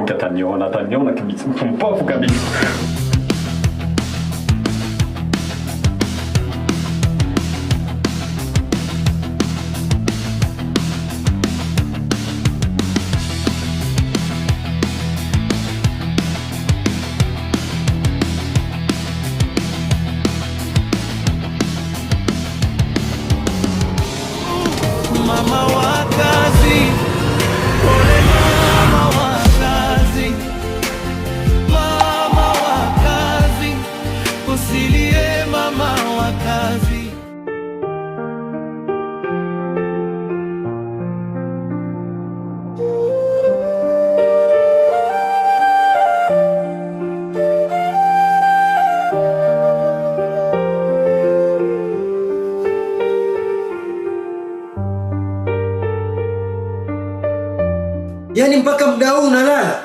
mwanamke ataniona kabisa mpumbavu kabisa. Mama wa kazi, pole mama wa kazi, mama wa kazi, usilie mama wa kazi. Yaani mpaka muda huu unalala?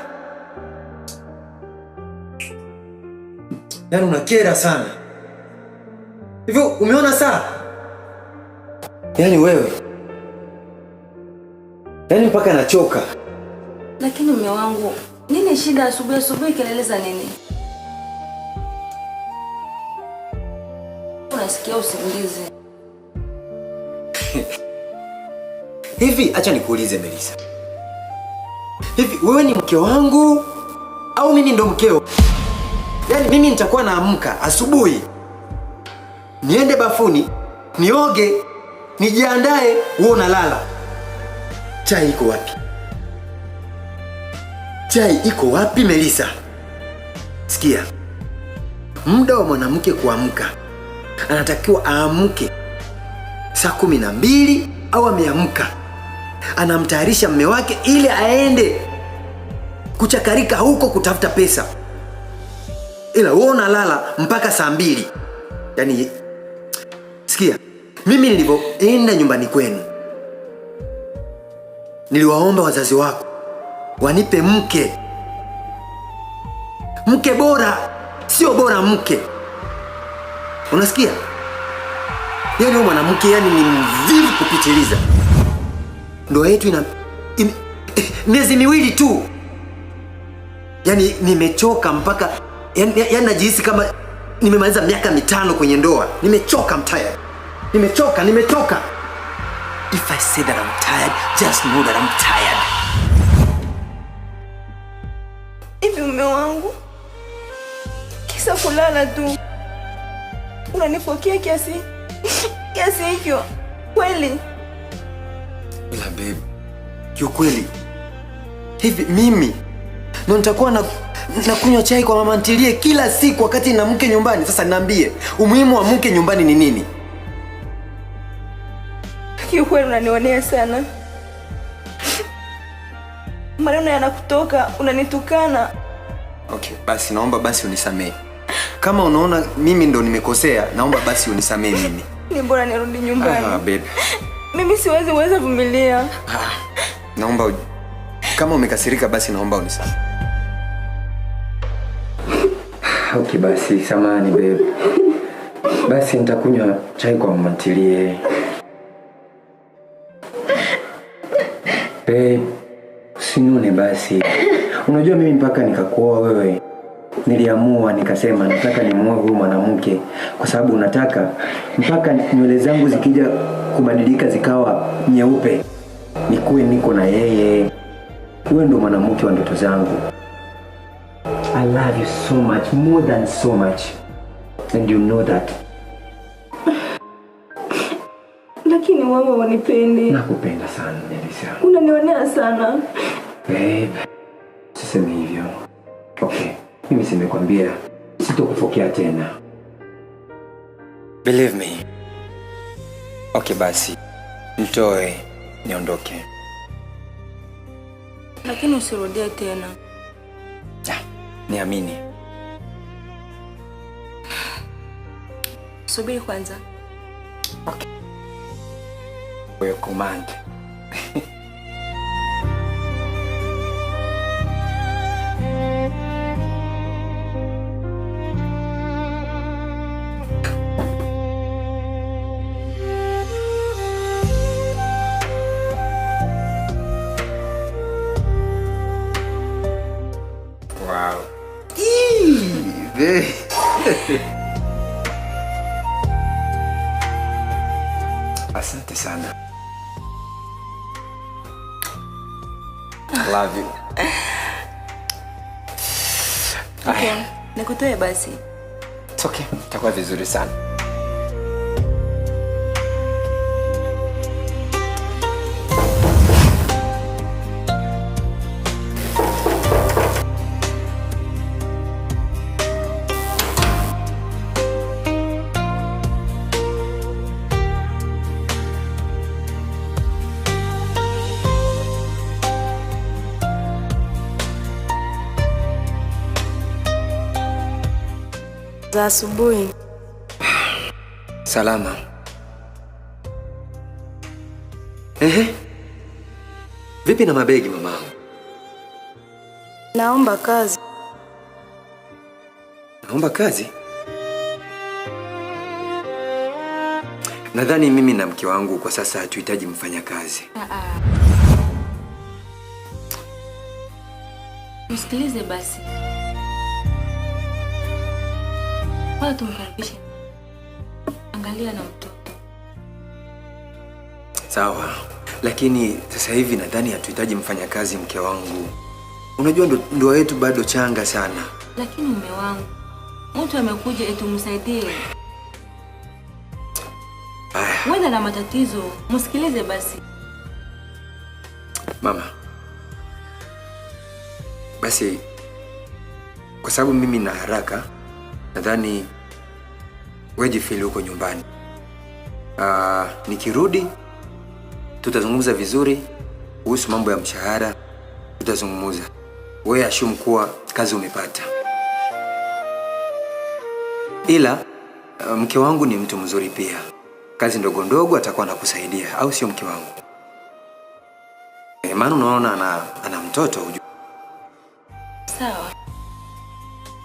Yaani unakera sana. Hivyo umeona saa? Yaani wewe. Yaani mpaka nachoka. Lakini mume wangu, nini shida asubuhi kelele za nini? Unasikia usingizi. Hivi acha nikuulize Melissa. Hivi wewe ni mke wangu au mimi ndo mkeo? Yaani mimi nitakuwa naamka asubuhi, niende bafuni, nioge, nijiandae, wewe unalala. Chai iko wapi? Chai iko wapi Melissa? Sikia. Muda wa mwanamke kuamka, anatakiwa aamke saa 12 au ameamka anamtayarisha mume wake ili aende kuchakarika huko kutafuta pesa. Ila wewe unalala mpaka saa 2. Yaani sikia, mimi nilipoenda nyumbani kwenu niliwaomba wazazi wako wanipe mke bora, sio bora mke. Unasikia? Yaani wewe mwanamke yani ni mvivu kupitiliza. Ndoa yetu ina miezi 2 tu. Yaani nimechoka mpaka yaani najihisi kama nimemaliza miaka 5 kwenye ndoa. Nimechoka, I'm tired. Nimechoka. If I say that I'm tired, just know that I'm tired. Hivi mume wangu, kisa kulala tu unanipokea kiasi hicho kweli? Ila babe, kiukweli hivi mimi ndo nitakuwa na kunywa chai kwa mama ntilie kila siku wakati na mke nyumbani? Sasa niambie, umuhimu wa mke nyumbani ni nini? Kiukweli unanionea sana. Maneno yanakutoka, unanitukana. Okay, basi naomba basi unisamehe. Kama unaona mimi ndo nimekosea, naomba basi unisamehe mimi. Ni bora nirudi nyumbani. Babe. Mimi siwezi vumilia. Naomba kama umekasirika basi naomba unisamehe. Okay basi, samahani babe. Basi nitakunywa chai kwa mama ntilie. Babe, usinune basi. Unajua mimi mpaka nikakuoa wewe, niliamua nikasema nataka nimuoe huyu mwanamke kwa sababu nataka mpaka nywele zangu zikija kubadilika zikawa nyeupe nikuwe niko na yeye. Wewe ndo mwanamke wa ndoto zangu. I love you so much, more than so much. And you know that. Lakini wewe wanipendi. Nakupenda sana Melissa. Unanionea sana. Babe, usiseme hivyo. Okay, mimi simekwambia sitokufokea tena. Believe me. Okay basi, nitoe niondoke. Lakini usirudie tena. Niamini. Subiri kwanza. Okay. For your command. Asante sana. I love you. Okay, nikutoe basi. It's okay. Itakuwa vizuri sana. Za asubuhi. Salama. Vipi na mabegi mama? Naomba kazi. Naomba kazi? Nadhani mimi na mke wangu kwa sasa hatuhitaji mfanya kazi. Msikilize basi. Wala tumkaribishe. Angalia na mtoto. Sawa. Lakini sasa hivi nadhani hatuhitaji mfanya kazi, mke wangu. Unajua ndoa yetu bado changa sana. Lakini mume wangu, mtu amekuja eti umsaidie. Wewe na matatizo, msikilize basi. Mama. Basi kwa sababu mimi na haraka, nadhani wewe jifili huko nyumbani. Nikirudi tutazungumza vizuri kuhusu mambo ya mshahara, tutazungumza. Wewe ashumu kuwa kazi umepata. Ila mke wangu ni mtu mzuri pia. Kazi ndogo ndogo atakuwa anakusaidia, au sio mke wangu? Maana unaona ana mtoto hujua. Sawa.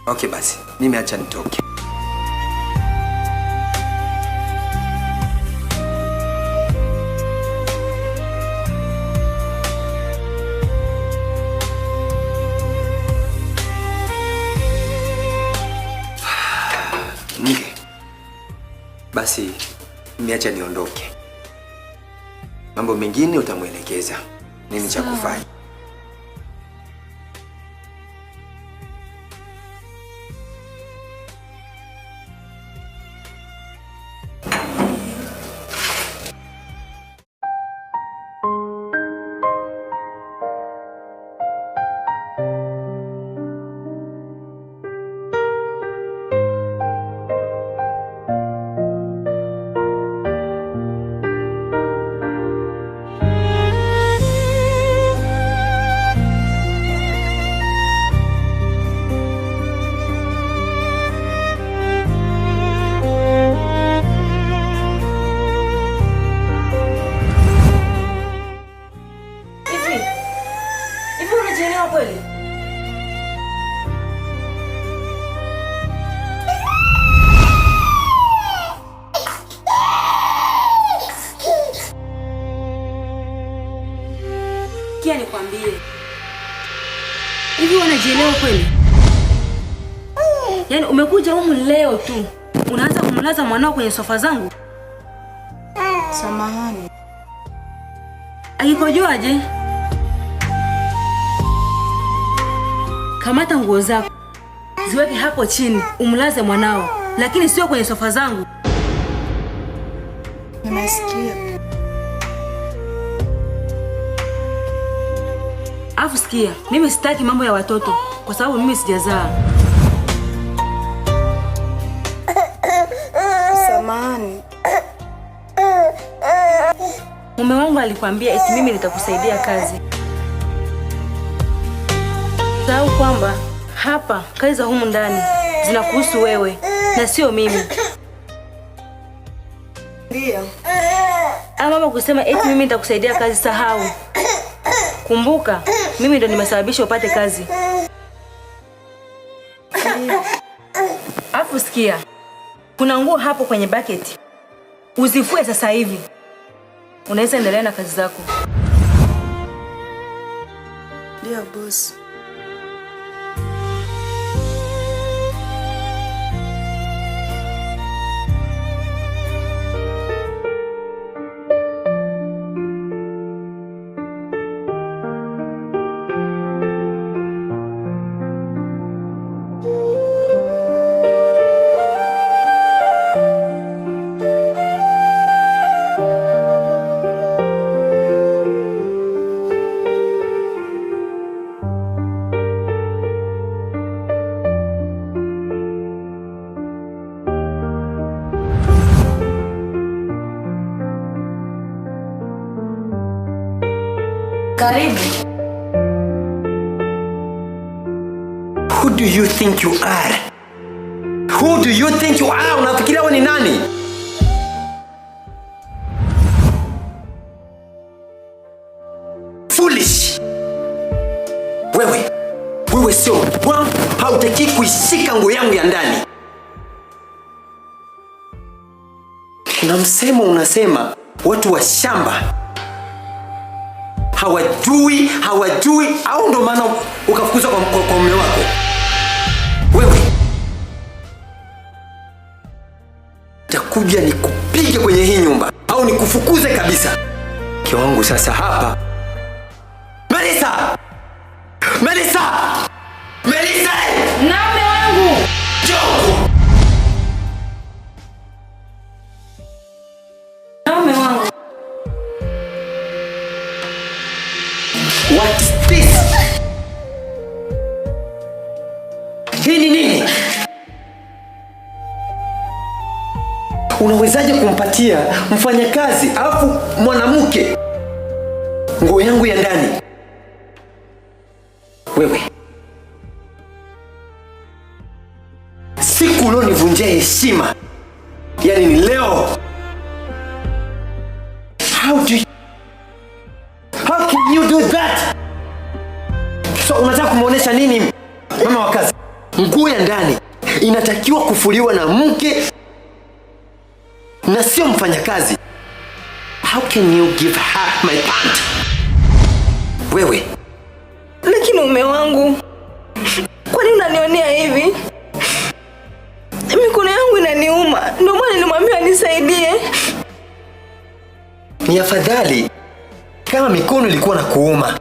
Okay basi, mimi acha nitoke. Mke. Basi, mimi acha niondoke. Mambo mengine utamuelekeza nini cha kufanya. Sikia nikwambie. Hivi unajielewa kweli? Yaani umekuja humu leo tu, unaanza kumlaza mwanao kwenye sofa zangu? Samahani. Akikojoaje? Kamata nguo zako, ziweke hapo chini, umlaze mwanao, lakini sio kwenye sofa zangu. Nimesikia. Afu sikia, mimi sitaki mambo ya watoto kwa sababu mimi sijazaa. Samahani. Mume wangu alikwambia eti mimi nitakusaidia kazi. Sahau kwamba hapa kazi za humu ndani zinakuhusu wewe na sio mimi. Ndio. Mama kusema eti mimi nitakusaidia kazi, sahau. Kumbuka, mimi ndo nimesababisha upate kazi. Afu sikia, kuna nguo hapo kwenye bucket. Uzifue sasa hivi. Unaweza endelea na kazi zako. Ndio boss. Karibu. Who do you think you are? Who do you think you are? Unafikiria wewe ni nani? Foolish. Wewe sio bwana, hautaki kuishika nguo yangu ya ndani. Kuna msemo unasema watu wa shamba hawajui au ndo maana ukafukuzwa kwa mume wako. Wewe takuja nikupige kwenye hii nyumba au nikufukuze kabisa. Mke wangu sasa hapa. Melissa! Na mume wangu. Njoo. Na mume wangu. What's this? Hii ni nini? Unawezaje kumpatia mfanyakazi alafu mwanamke nguo yangu ya ndani? Wewe siku ulionivunjia heshima, yani ni leo. How can you do that? So unataka kumuonesha nini mama wa kazi? Nguo ya ndani inatakiwa kufuliwa na mke na sio mfanyakazi. How can you give her my pant? Wewe. Lakini mume wangu, kwa nini unanionea hivi? Mikono yangu inaniuma, ndio maana nilimwambia anisaidie. Ni afadhali kama mikono ilikuwa na kuuma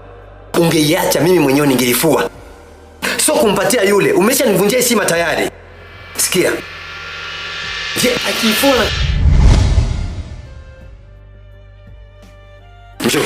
ungeiacha, mimi mwenyewe ningeifua. Sio kumpatia yule, umeshanivunjia heshima tayari. Sikia. Je, akifua njoo.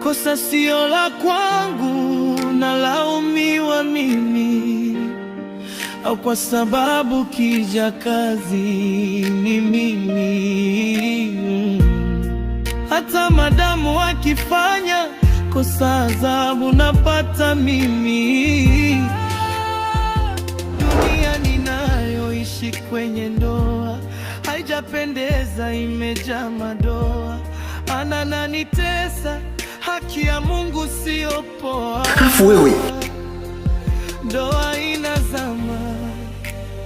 Kosa sio la kwangu, nalaumiwa mimi, au kwa sababu kija kazi ni mimi. Hata madamu wakifanya kosa, adhabu napata mimi. Dunia ninayoishi kwenye ndoa haijapendeza, imejaa madoa, ananitesa. Haki ya Mungu sio poa. Afu wewe. Ndoa inazama,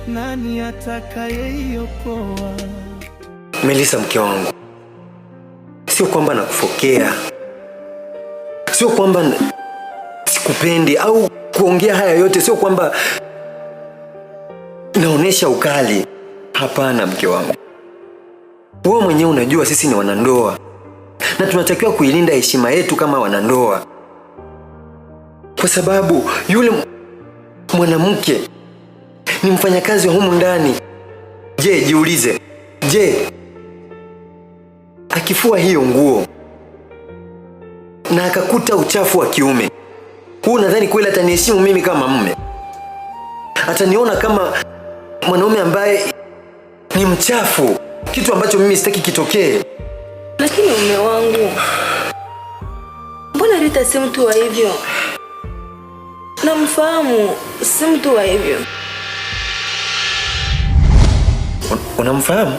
nani atakayeiokoa? Melissa, mke wangu, sio kwamba nakufokea, sio kwamba sikupendi au kuongea haya yote, sio kwamba naonesha ukali. Hapana mke wangu, wewe mwenyewe unajua sisi ni wanandoa na tunatakiwa kuilinda heshima yetu kama wanandoa, kwa sababu yule mwanamke ni mfanyakazi wa humu ndani. Je, jiulize, akifua hiyo nguo na akakuta uchafu wa kiume, huu nadhani kweli ataniheshimu mimi kama mume? Ataniona kama mwanaume ambaye ni mchafu, kitu ambacho mimi sitaki kitokee. Lakini mume wangu, mbona Rita si mtu wa hivyo? Namfahamu, si mtu wa hivyo. Unamfahamu?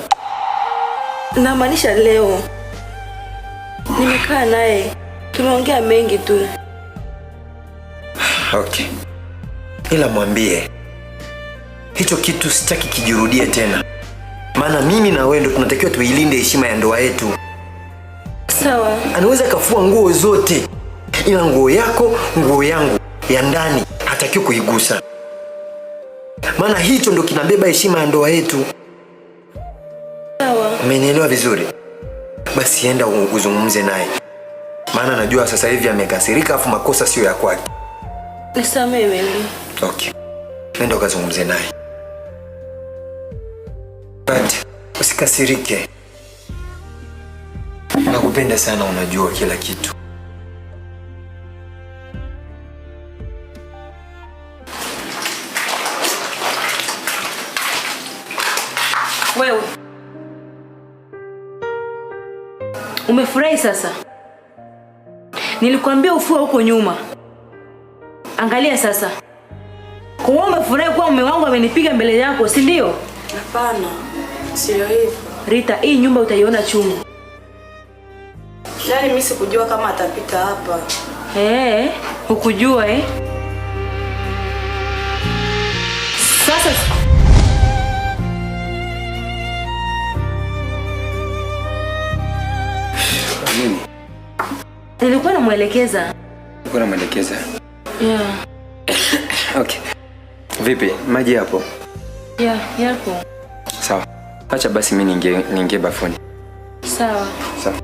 Namaanisha leo nimekaa naye, tumeongea mengi tu. Okay. Ila mwambie hicho kitu sitaki kijirudie tena, maana mimi na wewe ndo tunatakiwa tuilinde heshima ya ndoa yetu. Sawa. Anaweza kafua nguo zote, ila nguo yako, nguo yangu ya ndani hatakiwi kuigusa, maana hicho ndo kinabeba heshima ya ndoa yetu. Sawa. Umenielewa vizuri? Basi enda uzungumze naye, maana najua sasa hivi amekasirika, afu makosa sio ya kwake. Nisamehe mimi. Okay. Nenda ukazungumze naye. But usikasirike. Nakupenda sana, unajua kila kitu. Wewe umefurahi sasa? Nilikwambia ufue huko nyuma. Angalia sasa. Kwa umefurahi kwa mume wangu amenipiga mbele yako, si ndio? Hapana. Sio hivyo. Rita, hii nyumba utaiona chungu. Yaani mimi sikujua kama atapita hapa. Hukujua Sasa nini? Nilikuwa namuelekeza. Ulikuwa unamuelekeza? Yeah. Okay. Vipi? Maji hapo? Yeah, yapo. Sawa. Acha basi mimi niingie bafuni. Sawa. Sawa.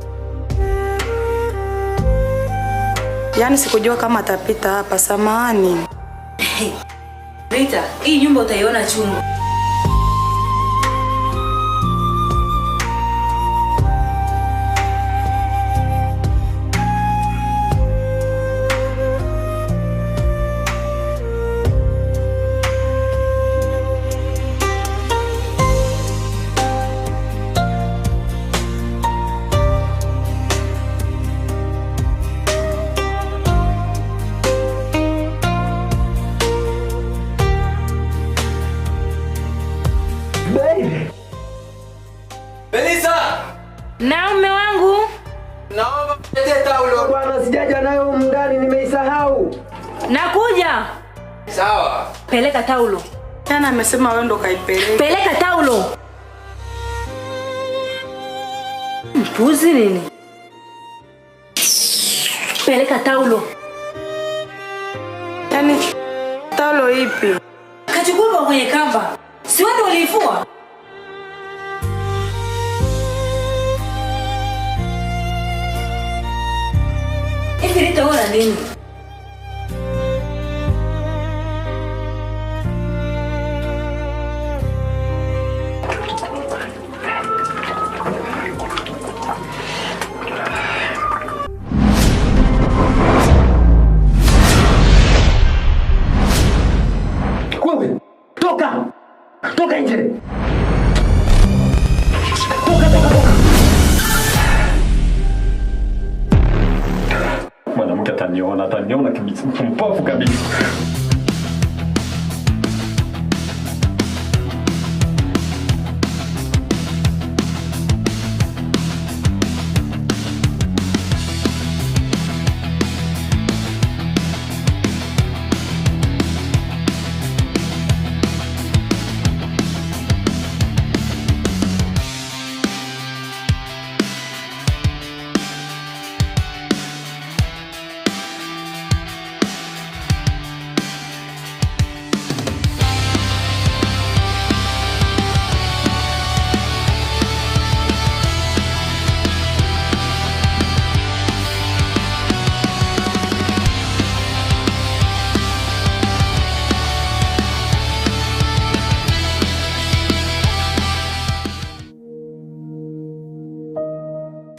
Yaani sikujua kama atapita hapa, samahani. Rita, hii nyumba utaiona chungu. Melissa! Na mume wangu? Naomba mletee taulo. Bwana, sijaja nayo ndani, nimeisahau. Nakuja. Sawa. Peleka taulo. Tena amesema wewe ndo kaipeleka. Peleka taulo. Mpuzi nini? Peleka taulo. Yaani taulo ipi? Kachukua kwenye kamba. Si wewe ndio ulifua? Rita, ora nini? Wewe, toka! Toka nje! Mwanamke ataniona kabisa. Mpumbavu kabisa.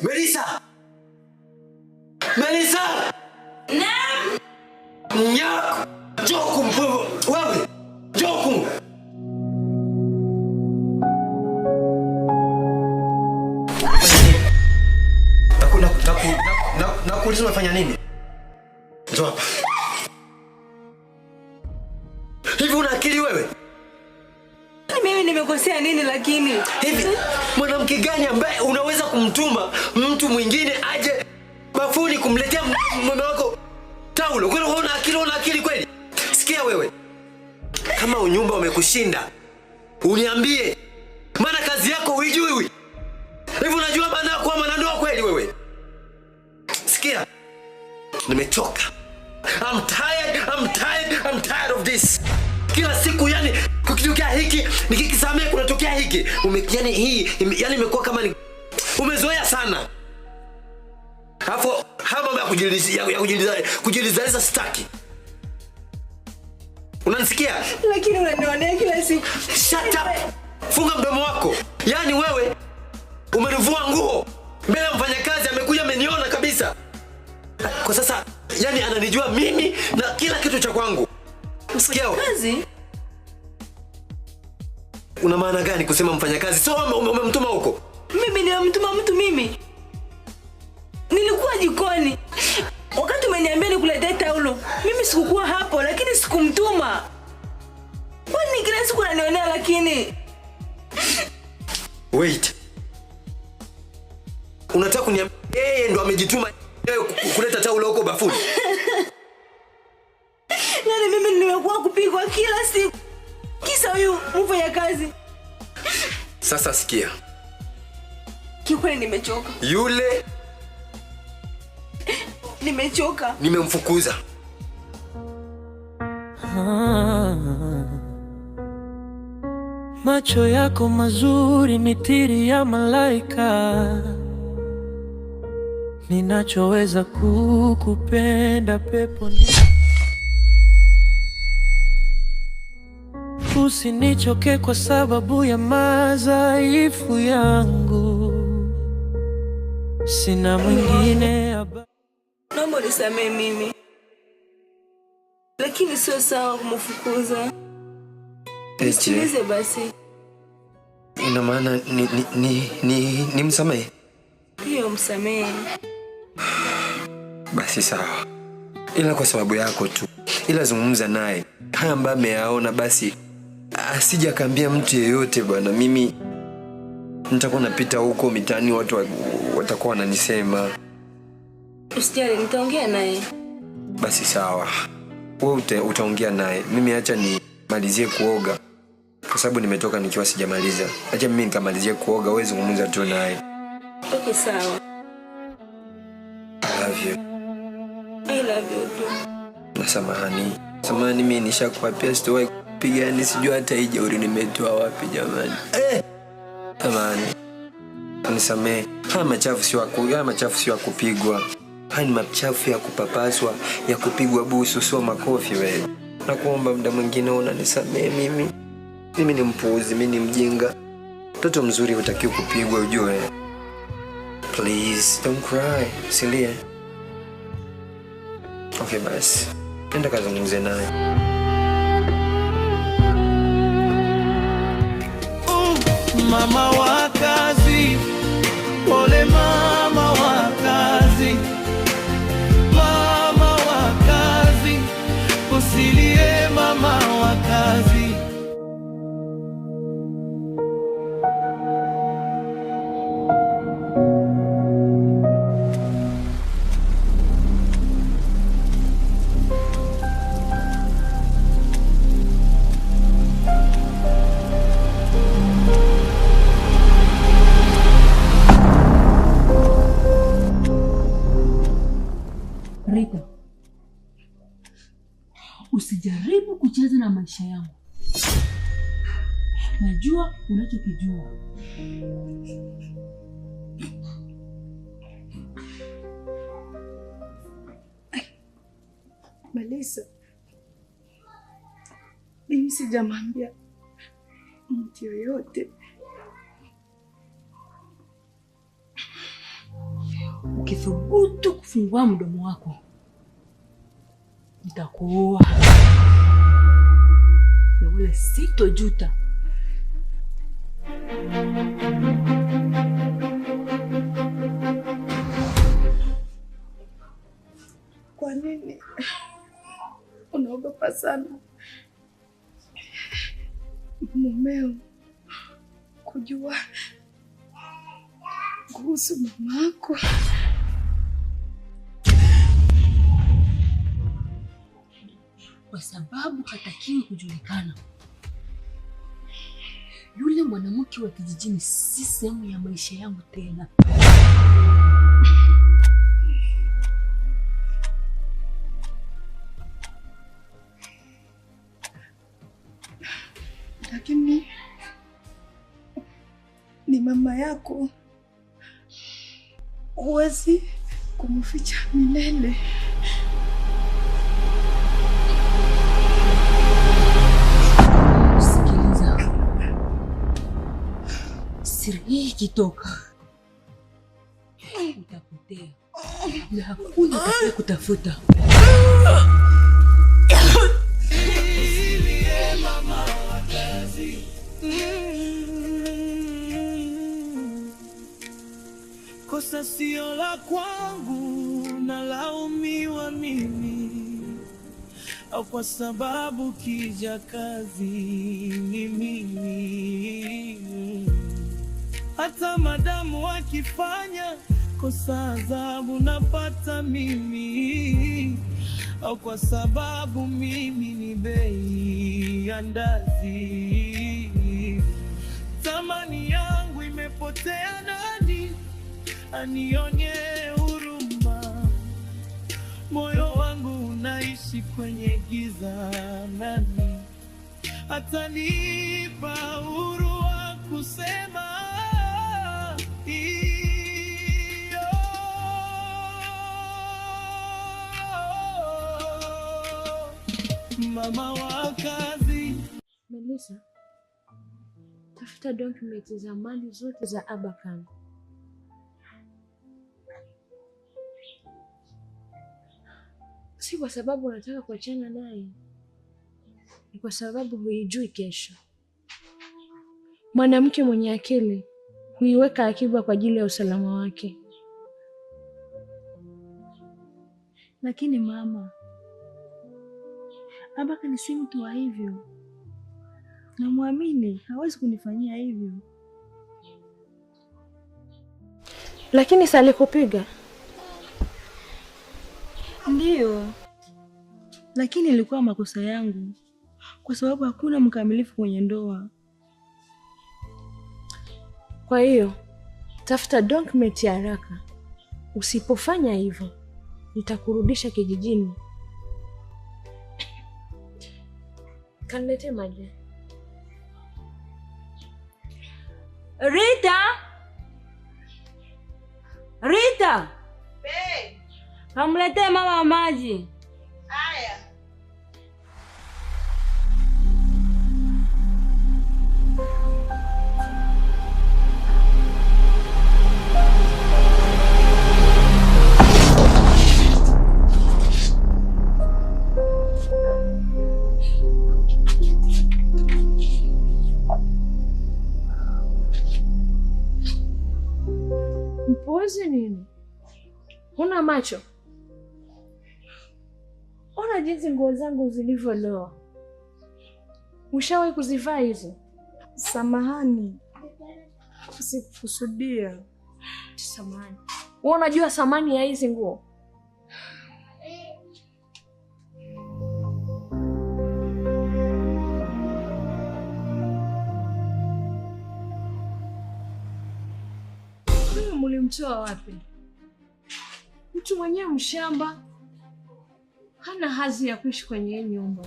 Melissa! Melissa! Naam. Nyako! Joku mpevu! Wewe! Joku! Nakuuliza unafanya nini? Njoo hapa. Hivi una akili wewe? Mimi nimekosea nini lakini? Hivi mwanamke gani ambaye unaweza kumtuma mtu mwingine aje bafuni kumletea mume wako taulo? Kwani una akili kweli? Sikia wewe. Kama unyumba umekushinda, uniambie. Maana kazi yako huijui. Hivi unajua maana ya kuwa mwanandoa kweli wewe? Sikia. Nimechoka. I'm tired of this. Kila siku yani kukitokea hiki, nikikisamea kunatokea hiki. Yani hii yani imekuwa kama ni umezoea sana. Alafu mambo ya kujilizaliza staki. Unanisikia? Lakini unanionea kila siku. Shut up. Funga mdomo wako. Yani wewe umenivua nguo mbele ya mfanyakazi kabisa. Kwa sasa yani ananijua mimi na kila kitu cha kwangu. Sikia Kazi? una maana gani kusema mfanyakazi? So umemtuma huko? Mimi nimemtuma mtu mimi? Nilikuwa jikoni. Wakati umeniambia nikuletee taulo, mimi sikukuwa hapo, lakini sikumtuma. Kwani kila siku unanionea lakini? Wait. Unataka kuniambia yeye ndo amejituma kuleta taulo huko bafuni? Yaani mimi nimekuwa kupigwa kila siku. Kisa huyu mfanyakazi. Sasa sikia. Kikweli nimechoka. Yule Nimechoka. nimemfukuza. Macho yako mazuri mithili ya malaika, ninachoweza kukupenda pepo ni. Usinichoke kwa sababu ya madhaifu yangu, sina mwingine Naomba nisamehe mimi. Lakini sio sawa kumfukuza. Nisikilize basi. Ina maana ni msamehe? Hiyo msamehe. Basi sawa. Ila kwa sababu yako tu. Ila zungumza naye. Haya ambayo ameyaona basi asije akaambia mtu yeyote bwana. Mimi nitakuwa napita huko mitaani, watu watakuwa wananisema. Usijali, nitaongea naye. Basi sawa. Wewe utaongea naye. Mimi acha nimalizie kuoga. Kwa sababu nimetoka nikiwa sijamaliza. Acha mimi nikamalizie kuoga, wewe zungumza tu naye. Okay, sawa. I love you. I love you too. Samahani. Samahani, mimi nishakuapia sitowahi kupigana, sijui hata hii jeuri nimetoa wapi jamani. Samahani. Nisamehe. Haya machafu sio ya kupigwa. Haya ni machafu ya kupapaswa, ya kupigwa busu, sio makofi wewe. Nakuomba muda mwingine unanisamehe mimi. Mimi ni mpuuzi, mimi ni mjinga. Mtoto mzuri hutakiwi kupigwa ujue. Please, don't cry. Silia. Okay, basi. Nenda kazungumze naye. Mama wa kazi, pole mama wa kazi. Mama wa kazi, usilie mama wa kazi. Rita, usijaribu kucheza na maisha yangu. Najua unachokijua. Melissa, mimi sijamwambia mtu yoyote. Ukithubutu kufungua mdomo wako, nitakuoa na wala sitojuta. Kwa nini unaogopa sana mumeo kujua kuhusu mamako? Kwa sababu hatakiwi kujulikana. Yule mwanamke wa kijijini si sehemu ya maisha yangu tena. Lakini ni mama yako, huwezi kumficha milele. Sikiliza, siri hii ikitoka utapotea. na hakuna atakaye kutafuta. Kosa sio la kwangu, nalaumiwa mimi, au kwa sababu kija kazi ni mimi. Hata madamu wakifanya kosa, adhabu napata mimi, au kwa sababu mimi ni bei ya ndazi. Thamani yangu imepotea, nani anionye huruma? Moyo wangu unaishi kwenye giza, nani atanipa uhuru wa kusema iyo? Mama wa kazi. Melissa, tafuta dokumenti za mali zote za Aba Khan. Si kwa sababu unataka kuachana naye, ni kwa sababu huijui kesho. Mwanamke mwenye akili huiweka akiba kwa ajili ya usalama wake. Lakini mama, Aba Khan si mtu wa hivyo. Namwamini, hawezi kunifanyia hivyo. Lakini si alikupiga? Ndiyo, lakini ilikuwa makosa yangu, kwa sababu hakuna mkamilifu kwenye ndoa. Kwa hiyo tafuta document ya haraka. Usipofanya hivyo, nitakurudisha kijijini. Kanilete maji. Rita! Rita! Be, Kamletee mama maji. haya. Mpuuzi nini? Huna macho? Ona jinsi nguo zangu zilivyoloa. Ushawahi kuzivaa hizo? Samahani, sikukusudia. Samahani. Wewe unajua thamani ya hizi nguo? Huyu mlimtoa wapi? Mtu mwenyewe mshamba, hana hadhi ya kuishi kwenye hii nyumba.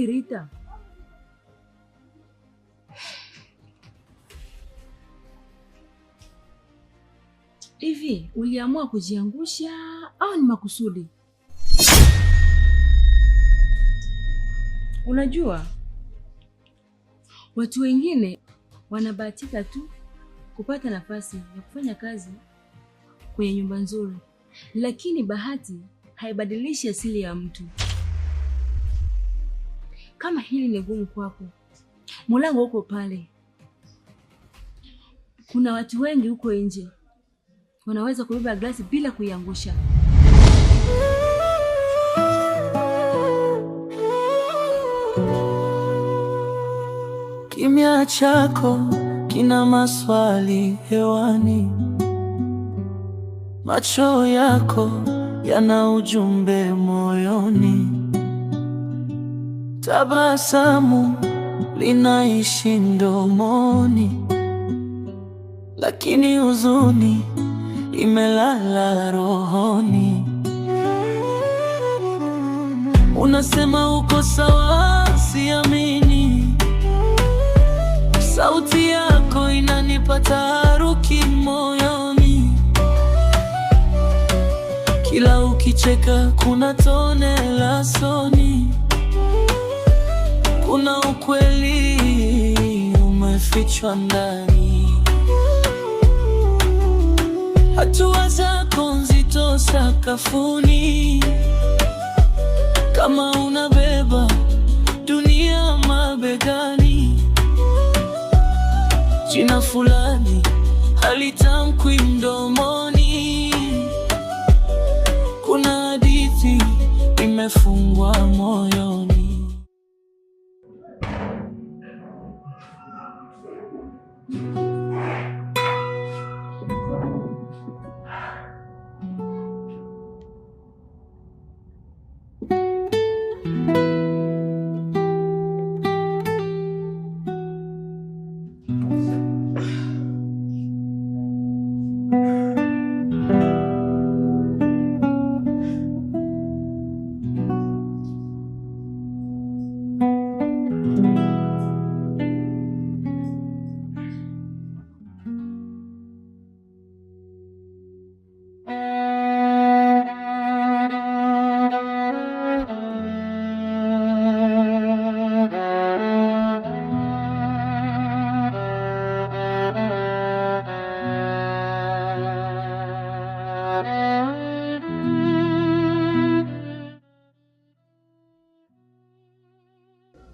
Rita, hivi uliamua kujiangusha au ni makusudi? Unajua, watu wengine wanabahatika tu kupata nafasi ya kufanya kazi kwenye nyumba nzuri, lakini bahati haibadilishi asili ya mtu. Kama hili ni gumu kwako, mlango uko pale. Kuna watu wengi huko nje wanaweza kubeba glasi bila kuiangusha. Kimya chako kina maswali hewani, macho yako yana ujumbe moyoni. Tabasamu linaishi mdomoni, lakini huzuni imelala rohoni. Unasema uko sawa, siamini. Sauti yako inanipa taharuki moyoni. Kila ukicheka kuna tone la soni. Kuna ukweli umefichwa ndani. Hatua zako nzito sakafuni, kama unabeba dunia mabegani. Jina fulani halitamkwi mdomoni. Kuna hadithi imefungwa moyoni.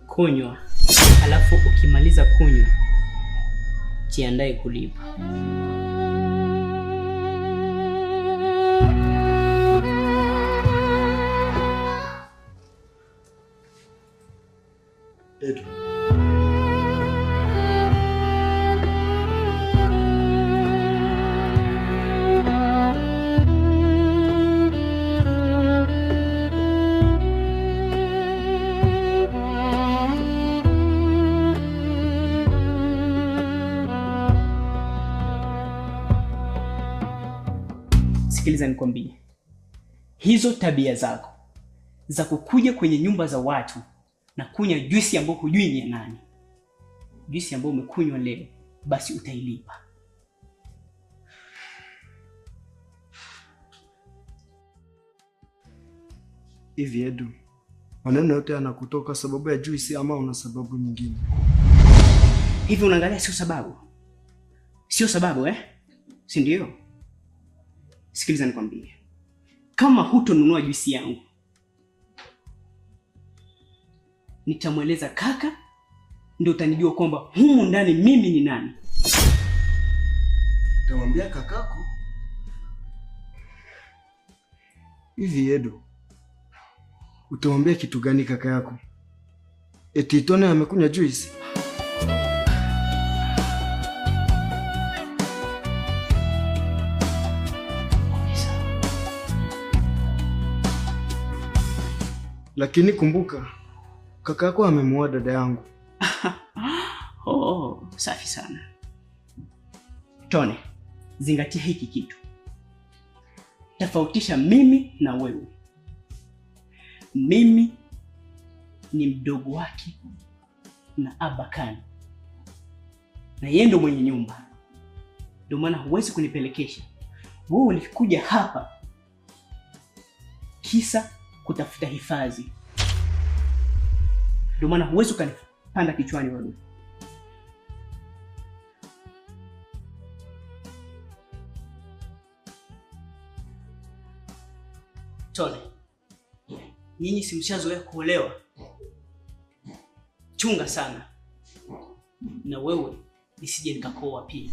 Kunywa, alafu ukimaliza kunywa jiandae kulipa. Edu. Sikiliza nikwambie, hizo tabia zako za kukuja kwenye nyumba za watu na kunywa juisi ambayo hujui ni ya nani, juisi ambayo umekunywa leo, basi utailipa. Hivi Edu, maneno yote yanakutoka sababu ya juisi ama una sababu nyingine? Hivi unaangalia sio sababu? Sio sababu si ndio? Sikiliza nikwambie, kama hutonunua juisi yangu, nitamweleza kaka, ndio utanijua kwamba humu ndani mimi ni nani. Utamwambia kakako? Hivi Edu, utamwambia kitu gani kaka yako? Eti Tone amekunywa juisi? Lakini kumbuka, kaka yako amemuoa dada yangu. Oh, safi sana. Tone, zingatia hiki kitu. Tofautisha mimi na wewe. Mimi ni mdogo wake na Abakani, na yeye ndo mwenye nyumba. Ndio maana huwezi kunipelekesha. Wewe ulikuja hapa kisa kutafuta hifadhi. Ndio maana huwezi ukanipanda kichwani wewe. Tone, nyinyi si mshazoea kuolewa? Chunga sana na wewe nisije nikakoa pia.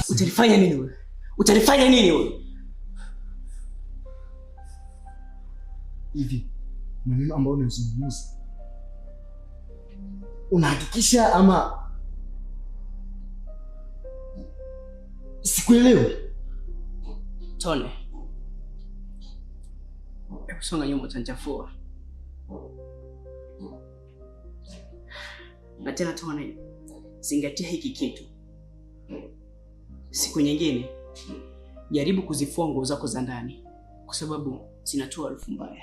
Utanifanya nini wewe? Utanifanya nini wewe? Hivi maneno ambayo unazungumza unahakikisha ama sikuelewi? Tone, hebu songa nyuma, utanichafua. Na tena tuone, zingatia hiki kitu. Siku nyingine jaribu kuzifua nguo zako za ndani, kwa sababu zinatoa harufu mbaya.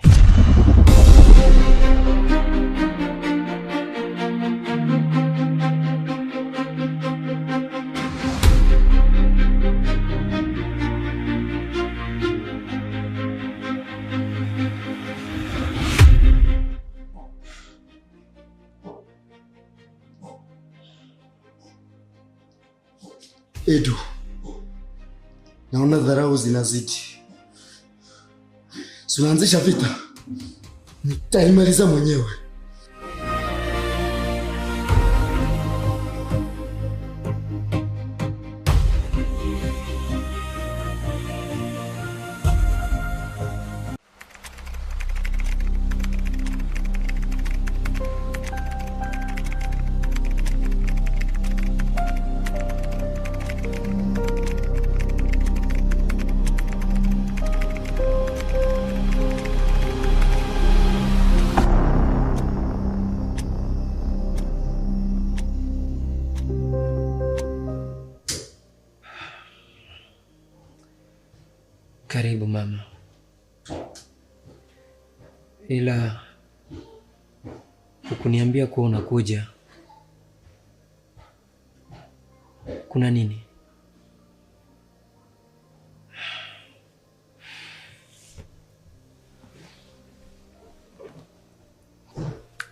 Edu, naona dharau zinazidi. Unaanzisha vita, nitaimaliza mwenyewe. Karibu mama. Ila hukuniambia kuwa unakuja. Kuna nini?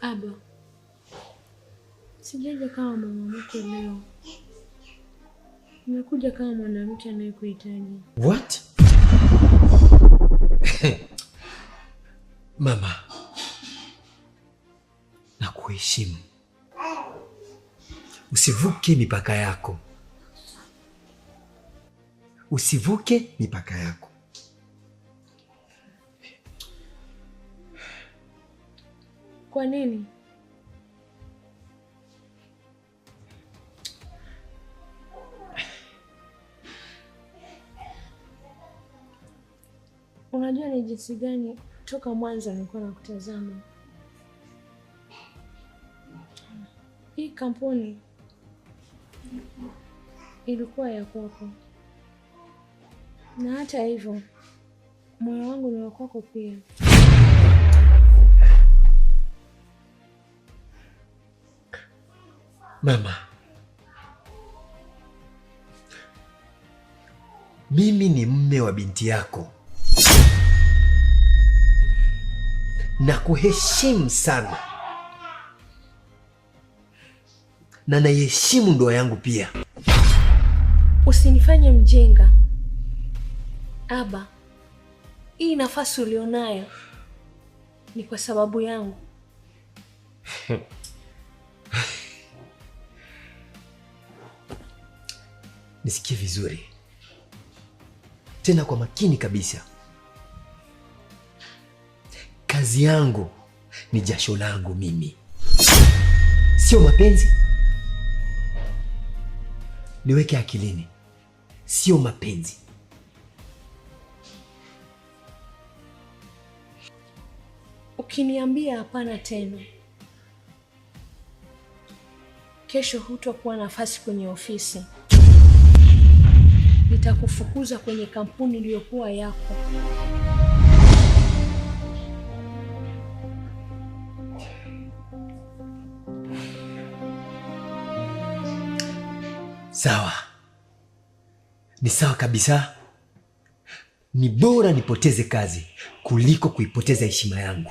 Aba, sijaja kama mama mkwe leo. Nimekuja kama mwanamke anayekuhitaji. What? Mama, nakuheshimu. Usivuke mipaka yako. Usivuke mipaka yako. Kwa nini? Unajua ni jinsi gani toka mwanzo nilikuwa nakutazama. Hii kampuni ilikuwa ya kwako, na hata hivyo moyo wangu ni wa kwako pia. Mama, mimi ni mume wa binti yako na kuheshimu sana, na naiheshimu ndoa yangu pia. Usinifanye mjinga Aba. Hii nafasi ulionayo ni kwa sababu yangu. Nisikie vizuri tena kwa makini kabisa. Kazi yangu ni jasho langu mimi, sio mapenzi. Niweke akilini, sio mapenzi. Ukiniambia hapana tena, kesho hutakuwa nafasi kwenye ofisi. Nitakufukuza kwenye kampuni iliyokuwa yako. Sawa, ni sawa kabisa. Ni bora nipoteze kazi kuliko kuipoteza heshima yangu.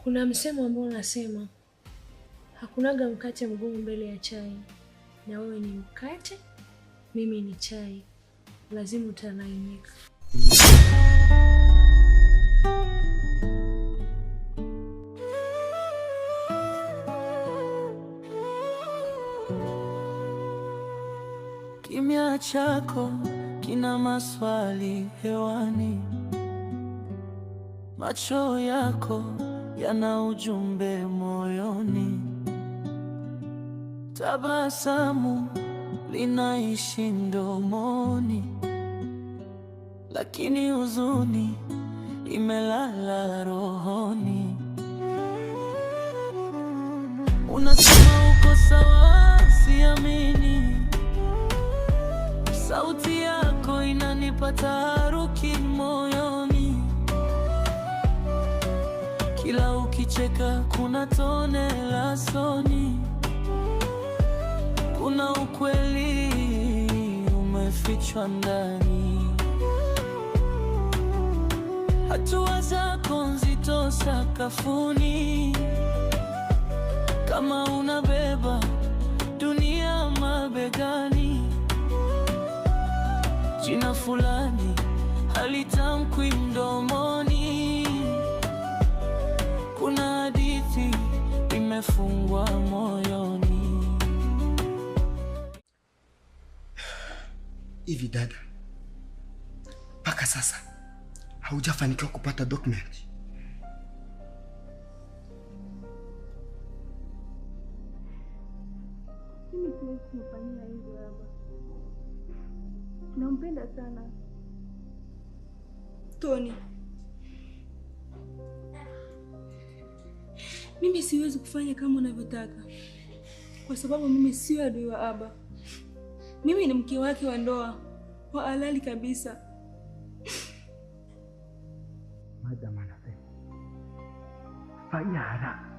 Kuna msemo ambao unasema hakunaga mkate mgumu mbele ya chai, na wewe ni mkate, mimi ni chai, lazima utalainika. Kimya chako kina maswali hewani, macho yako yana ujumbe moyoni, tabasamu linaishi mdomoni, lakini huzuni imelala rohoni. Unasema uko sawa, siamini. Sauti yako inanipa taharuki moyoni. Kila ukicheka kuna tone la soni. Kuna ukweli umefichwa ndani. Hatua zako nzito sakafuni, kama unabeba dunia mabegani. Jina fulani halitamkwi mdomoni. Kuna hadithi imefungwa moyoni. Hivi dada, mpaka sasa haujafanikiwa kupata document? Mimi siwezi kufanyia hivyo hapa. Nampenda sana Tony. Mimi siwezi kufanya kama unavyotaka, kwa sababu mimi sio adui wa Aba. Mimi ni mke wake wa ndoa wa halali kabisa. Madam anasema fanya haraka,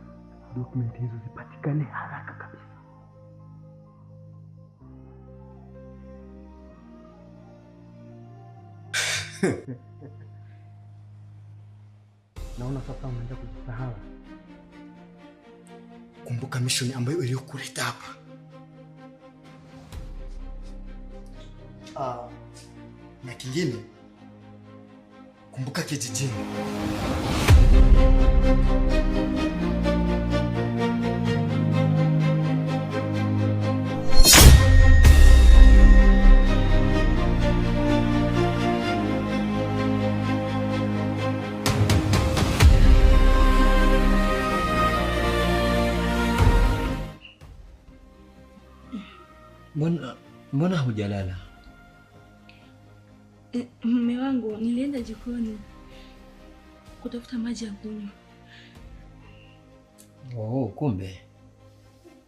document hizo zipatikane haraka kabisa. Naona sasa unaanza kujisahau. Kumbuka mission ambayo iliyokuleta hapa. Na kingine, kumbuka kijijini. Mbona hujalala? Mume wangu, nilienda jikoni kutafuta maji ya kunywa. Oh, kumbe.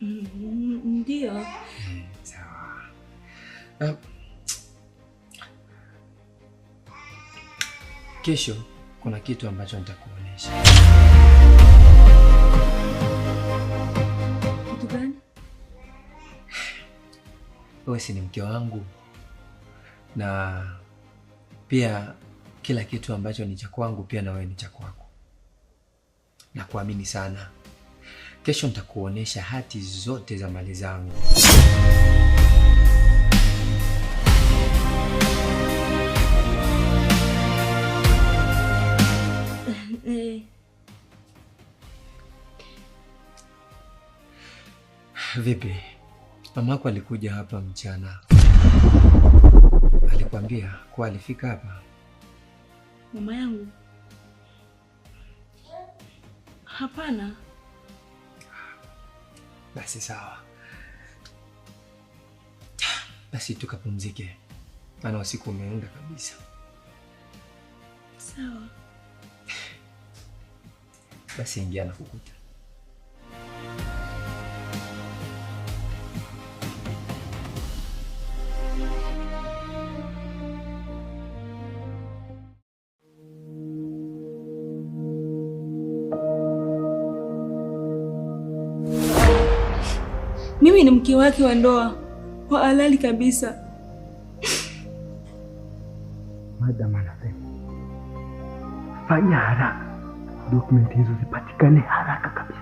Ndio. Sawa. Kesho kuna kitu ambacho nitakuonesha. Kitu gani? Wewe si ni mke wangu, na pia kila kitu ambacho ni cha kwangu pia na wewe ni cha kwako. Nakuamini sana. Kesho nitakuonesha hati zote za mali zangu. Vipi? Mamako alikuja hapa mchana. Alikwambia kuwa alifika hapa? Mama yangu? Hapana. Basi sawa. Basi tukapumzike, maana usiku umeenda kabisa. Sawa. Basi ingia na kukuta. Mimi ni mke wake wa ndoa wa halali kabisa. Madam anasema fanya haraka, document hizo zipatikane haraka kabisa.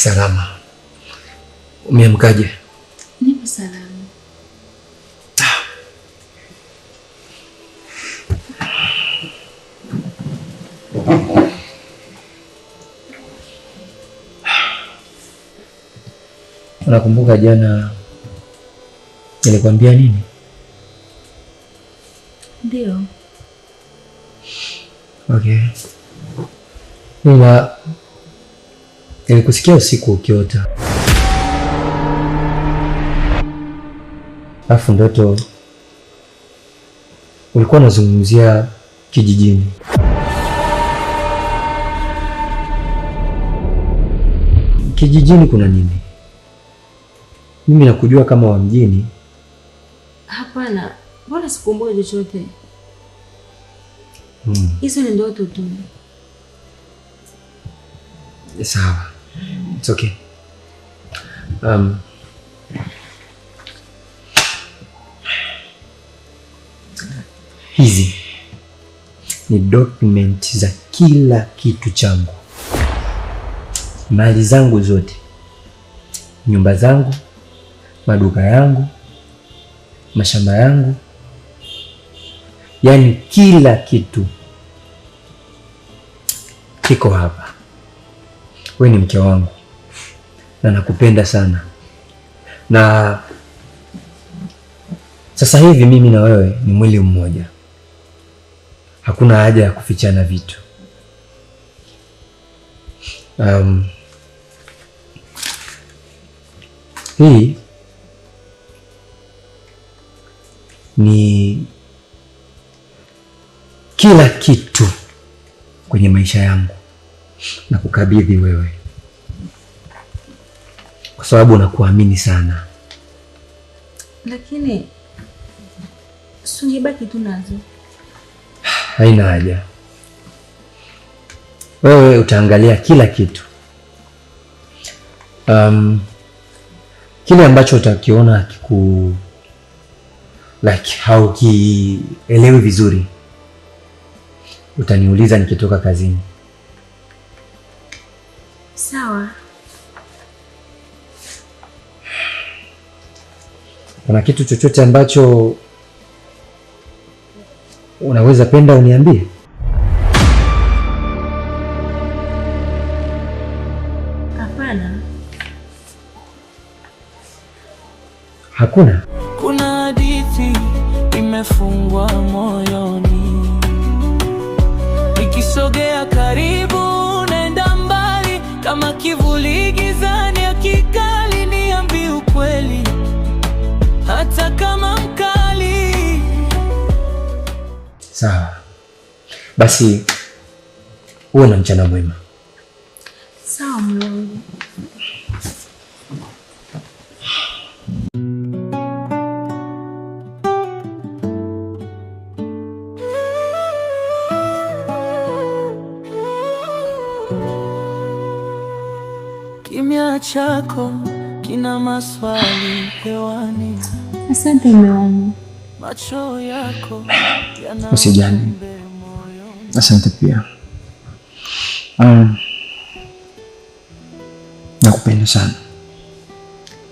Salama. Umeamkaje? Nipo salama. Unakumbuka jana nilikwambia nini? Ndio. Okay. Nilikusikia usiku ukiota. Alafu ndoto ulikuwa unazungumzia kijijini. Kijijini kuna nini? Mimi nakujua kama wa mjini. Hapana, mbona sikumbuki chochote? Hizo ni ndoto tu. Sawa. It's okay. Hizi ni document za kila kitu changu. Mali zangu zote. Nyumba zangu, maduka yangu, mashamba yangu. Yaani kila kitu kiko hapa. Wewe ni mke wangu na nakupenda sana. Na sasa hivi mimi na wewe ni mwili mmoja. Hakuna haja ya kufichana vitu. Hii ni kila kitu kwenye maisha yangu na kukabidhi wewe, kwa sababu nakuamini sana. Lakini sungebaki tu nazo. Haina haja. Wewe utaangalia kila kitu. Kile ambacho utakiona haukielewi vizuri, utaniuliza nikitoka kazini. Sawa. Kuna kitu chochote ambacho unaweza penda uniambie? Hapana. Hakuna? Kuna hadithi imefungwa moyoni, nikisogea karibu naenda mbali, kama kivuli gizani akikali, niambie ukweli hata kama mkali. Sawa. Basi uwe na mchana mwema. Sawa mwanangu. Kimya chako kina maswali hewani. Asante mume wangu. Macho yako yana Usijali. Asante pia. Nakupenda sana.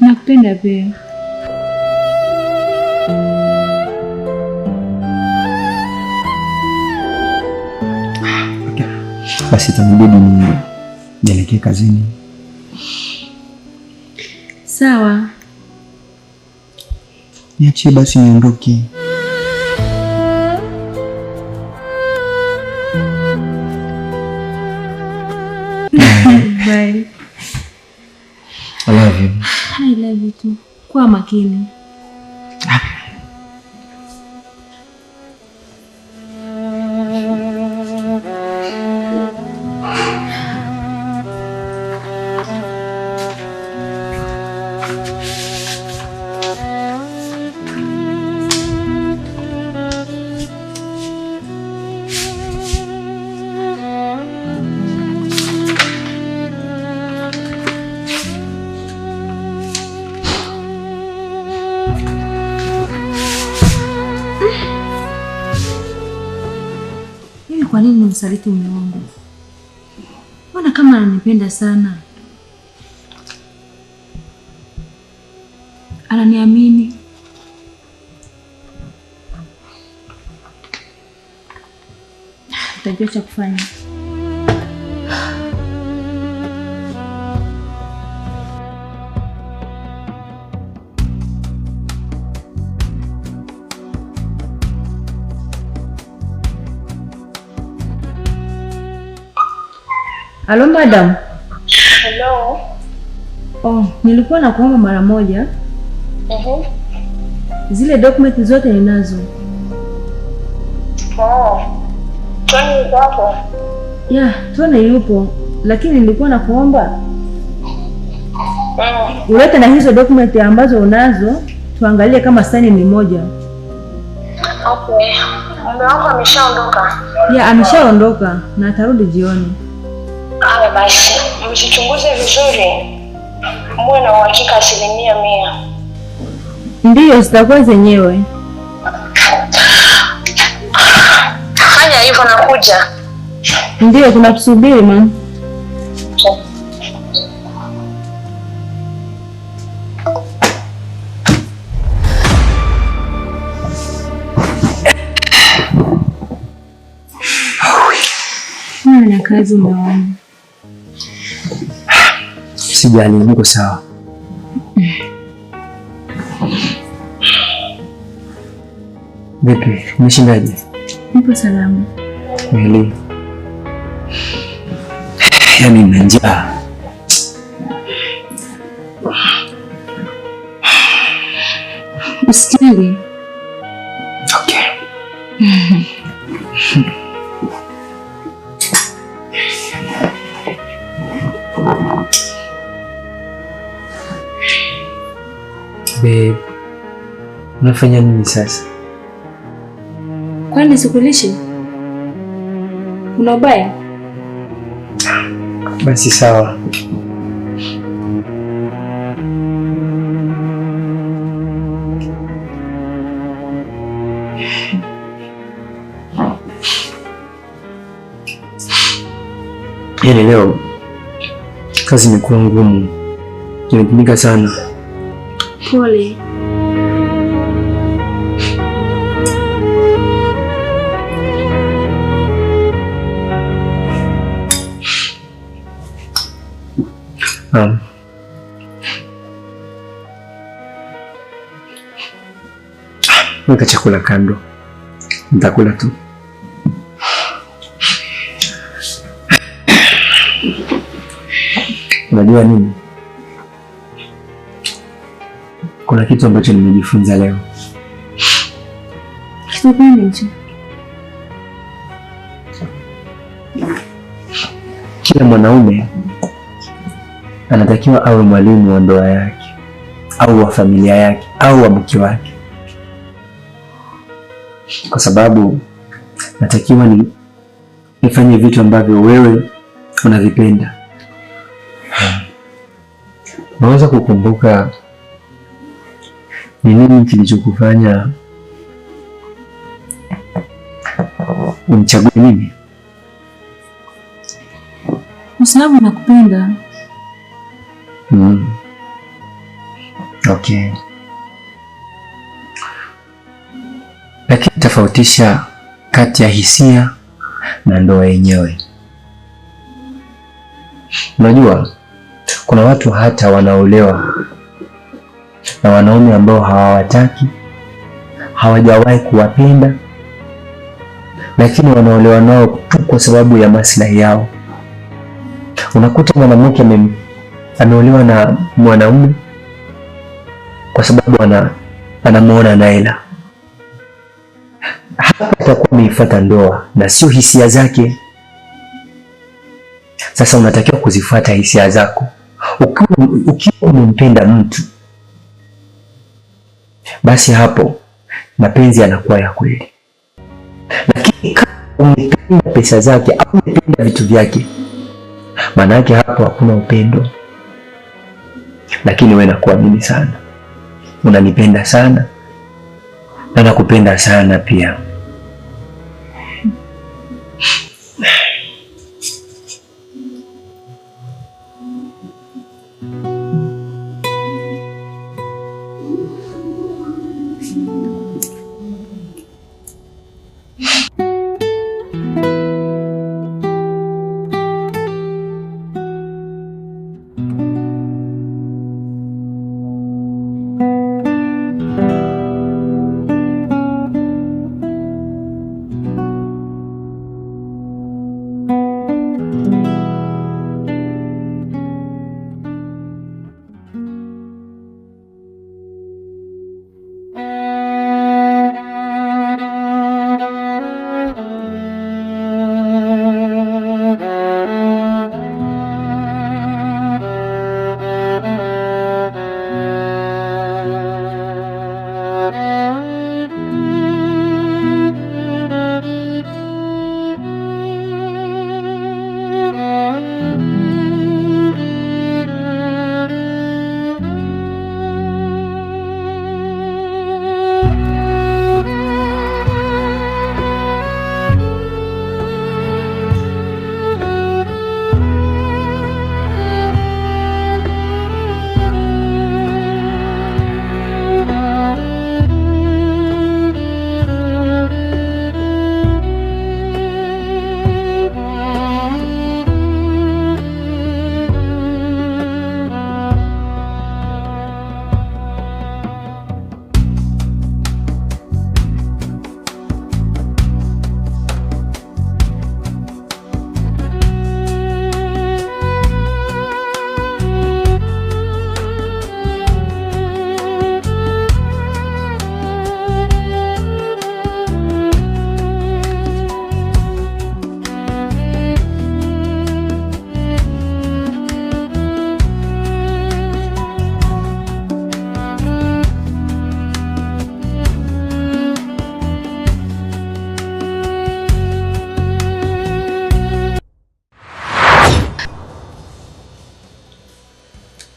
Nakupenda pia. Okay. Basi itanibidi nielekee kazini. Sawa. Niachie basi niondoke. Bye. I love you. I love you too. Kuwa makini. Kwa nini nimsaliti mume wangu? Mbona kama ananipenda sana? ananiamini. Nitajua cha kufanya. Halo madam. Hello. Oh, nilikuwa nakuomba mara moja. Zile dokumenti zote ninazo. Oh. Tony yuko hapo? Yeah, Tony yupo, lakini nilikuwa nakuomba ulete na hizo dokumenti ambazo unazo tuangalie kama saini ni moja. Okay. Mume wako ameshaondoka? Yeah, ameshaondoka na atarudi jioni. Haya basi, msichunguze vizuri. Muwe na uhakika 100%. Ndiyo, zitakuwa zenyewe. Fanya hivyo na kuja. Ndiyo, tunakusubiri man. Na kazi umeona. Sijali, niko sawa. Vipi, umeshindaje? Nipo salama. Kweli? Yaani nina njaa. Usijali. Okay. Babe, unafanya nini sasa? Kwani sikulishi? Una ubaya? Basi sawa. Yaani leo kazi imekuwa ngumu. Nimetumika sana. Pole. Weka chakula kando. Nitakula tu. Unajua nini? Kuna kitu ambacho nimejifunza leo. Kitu gani hicho? Kila mwanaume anatakiwa awe mwalimu wa ndoa yake au wa familia yake au wa mke wake, kwa sababu natakiwa nifanye vitu ambavyo wewe unavipenda. Unaweza kukumbuka ni nini kilichokufanya unichague mimi? Kwa sababu nakupenda. Okay. Lakini tofautisha kati ya hisia na ndoa yenyewe. Unajua, kuna watu hata wanaolewa na wanaume ambao hawawataki, hawajawahi kuwapenda, lakini wanaolewa nao tu kwa sababu ya maslahi yao. Unakuta mwanamke ameolewa na mwanaume kwa sababu anamuona na hela. Hapa atakuwa ameifuata ndoa na sio hisia zake. Sasa unatakiwa kuzifuata hisia zako. Ukiwa umempenda mtu, basi hapo mapenzi yanakuwa ya kweli. Lakini kama umependa pesa zake au umependa vitu vyake, maana yake hapo hakuna upendo. Lakini wewe nakuamini sana, unanipenda sana na nakupenda sana pia.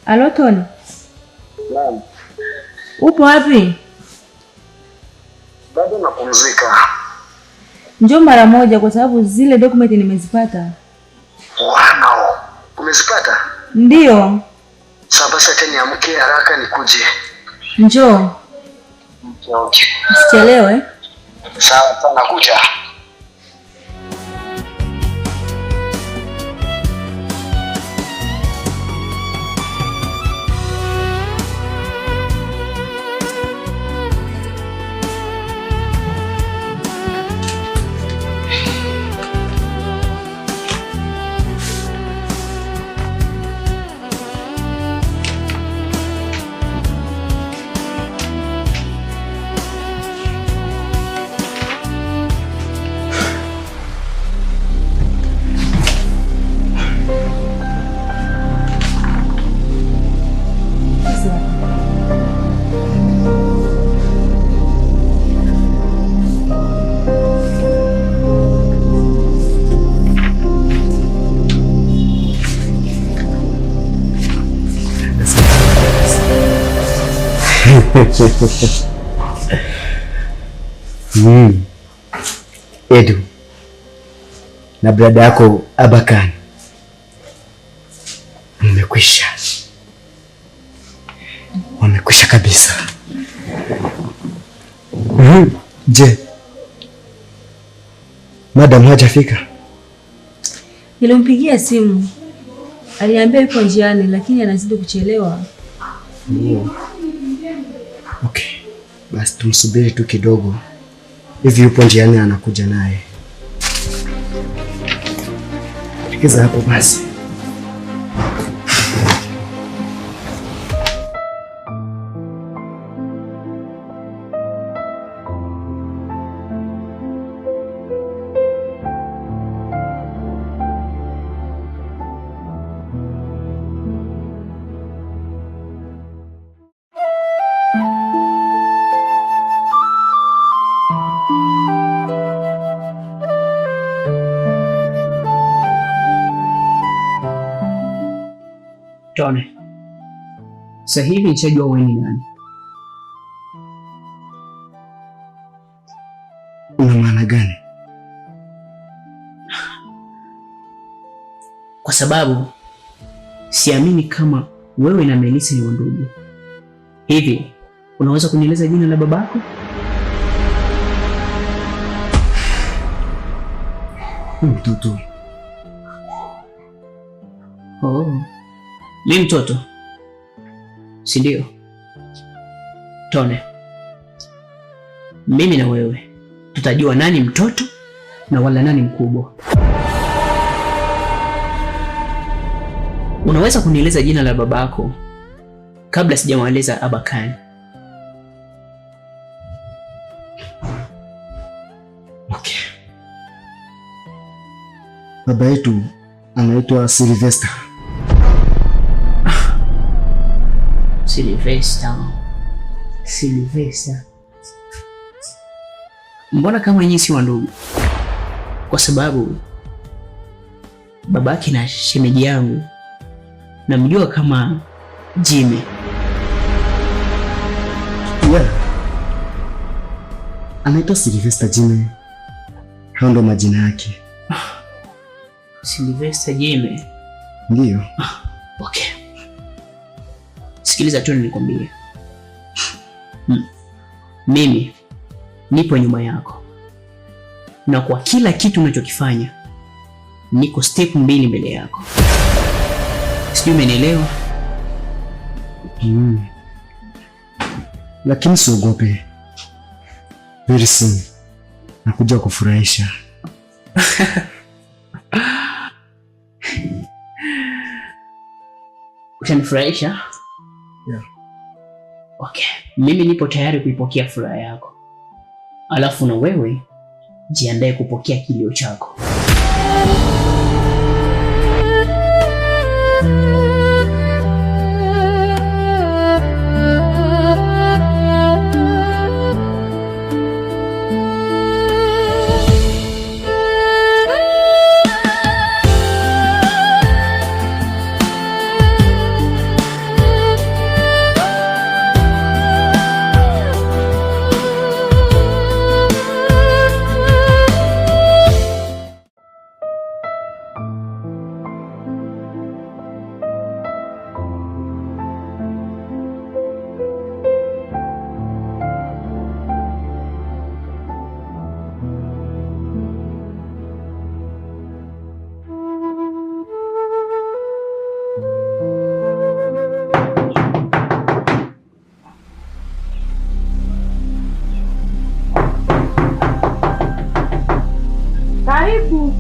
Alo Tony. Naam. Upo wapi? Bado napumzika. Njoo mara moja kwa sababu zile document nimezipata. Wow. Umezipata? Ndio. Sasa basi acha niamke haraka nikuje. Njoo. Okay. Usichelewe. Sawa, nakuja. Edu na brada yako Abakan wamekwisha kabisa. Je, madam hajafika? Nilimpigia simu, aliambia yuko njiani lakini anazidi kuchelewa. Okay, basi tumsubiri tu kidogo. Hivi yupo njiani anakuja naye. Fikiza hapo basi. Tone, sasa hivi nishajua wewe ni nani. Una maana gani? Kwa sababu siamini kama wewe na Melissa ni ndugu. Hivi Unaweza kunieleza jina la babako? Mtoto. Oh. Mimi mtoto. Si ndio? Tone. Mimi na wewe tutajua nani mtoto na wala nani mkubwa. Unaweza kunieleza jina la babako kabla sijamweleza Abakan? Okay. Baba yetu anaitwa Sylvester. Sylvester. Mbona kama nyinyi si wandugu? Kwa sababu babaki na shemeji yangu namjua kama Jimmy. Yeah. Anaitwa Sylvester Jimmy. Hao ndo majina yake. Sylvester Jimmy. Ndiyo. Okay. Sikiliza tu nikwambie. Mimi nipo nyuma yako. Na kwa kila kitu unachokifanya niko step 2 mbele yako. Sijui umenielewa? Lakini usiogope. Very soon nakuja kufurahisha. Utanifurahisha? Yeah. Okay. Mimi nipo tayari kuipokea furaha yako. Alafu na wewe jiandae kupokea kilio chako. Karibu.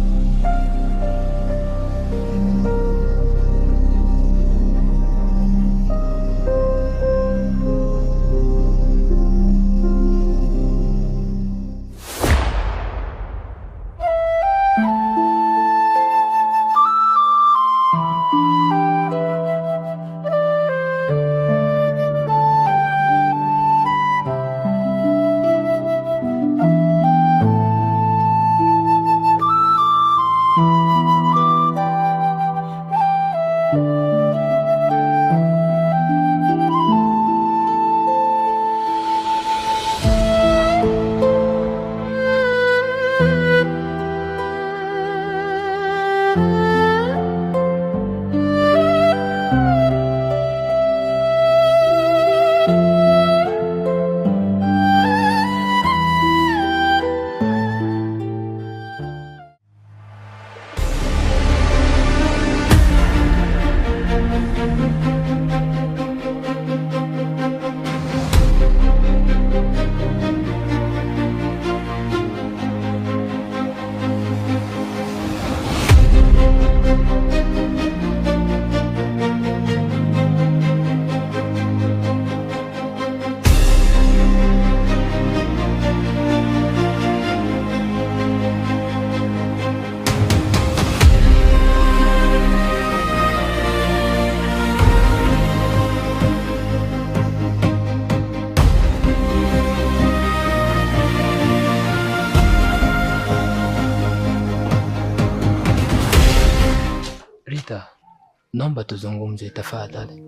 Naomba tuzungumze tafadhali.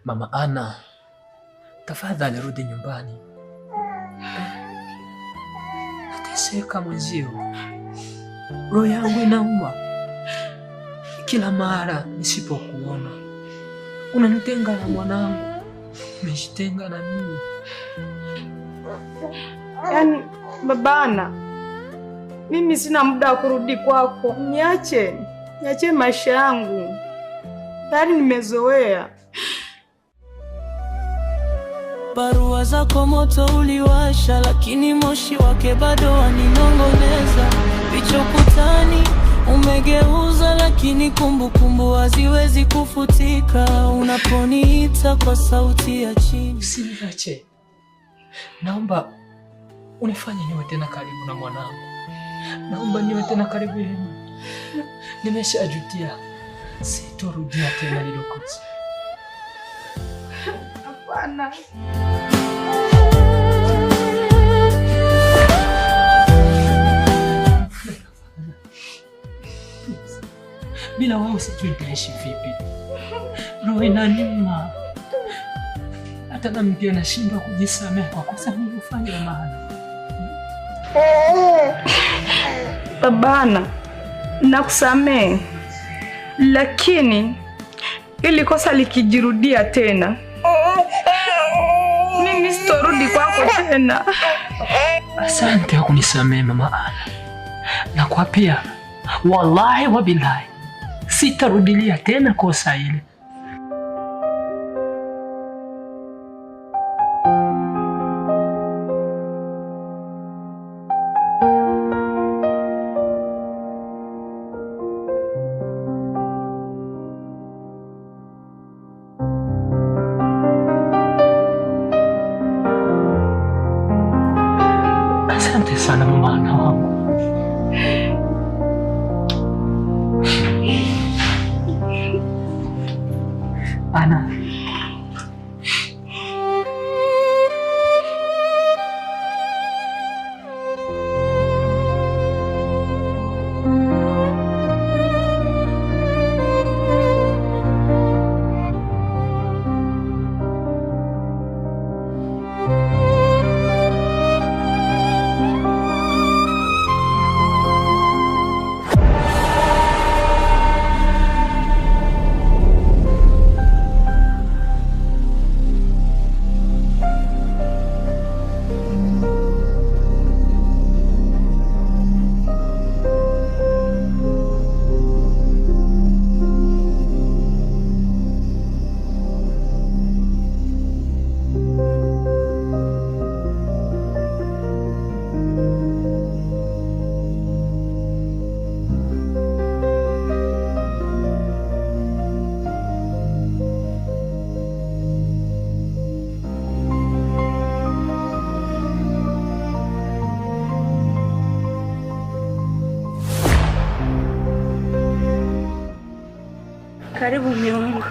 Mama Ana, tafadhali rudi nyumbani. Nateseka mwenzio. Roho yangu inauma kila mara nisipokuona. Unanitenga na mwanangu, umejitenga na mimi. Yaani baba Ana, mimi sina muda wa kurudi kwako. Niache maisha yangu. Tayari nimezoea. Barua zako moto uliwasha, lakini moshi wake bado waninong'oneza. Picha ukutani umegeuza, lakini kumbukumbu haziwezi kufutika. Unaponiita kwa sauti ya chini. Usiniache. Naomba unifanye niwe tena karibu na mwanangu. Naomba niwe tena karibu yenu. Nimeshajutia. Sitorudia tena hilo kosa. Hapana. Bila wewe sijui nitaishi vipi. Roho inaniuma. Hata nami pia nashindwa kujisamehe kwa kosa nilifanya la maana. Baba Ana, nakusamehe. Lakini ili kosa likijirudia tena, mimi sitorudi kwako tena. Asante kwa kunisamehe Mama Ana. Na kwa pia wallahi wa billahi sitarudilia tena kosa hili. Asante sana Mama Ana wangu. Ana. Karibu mume wangu.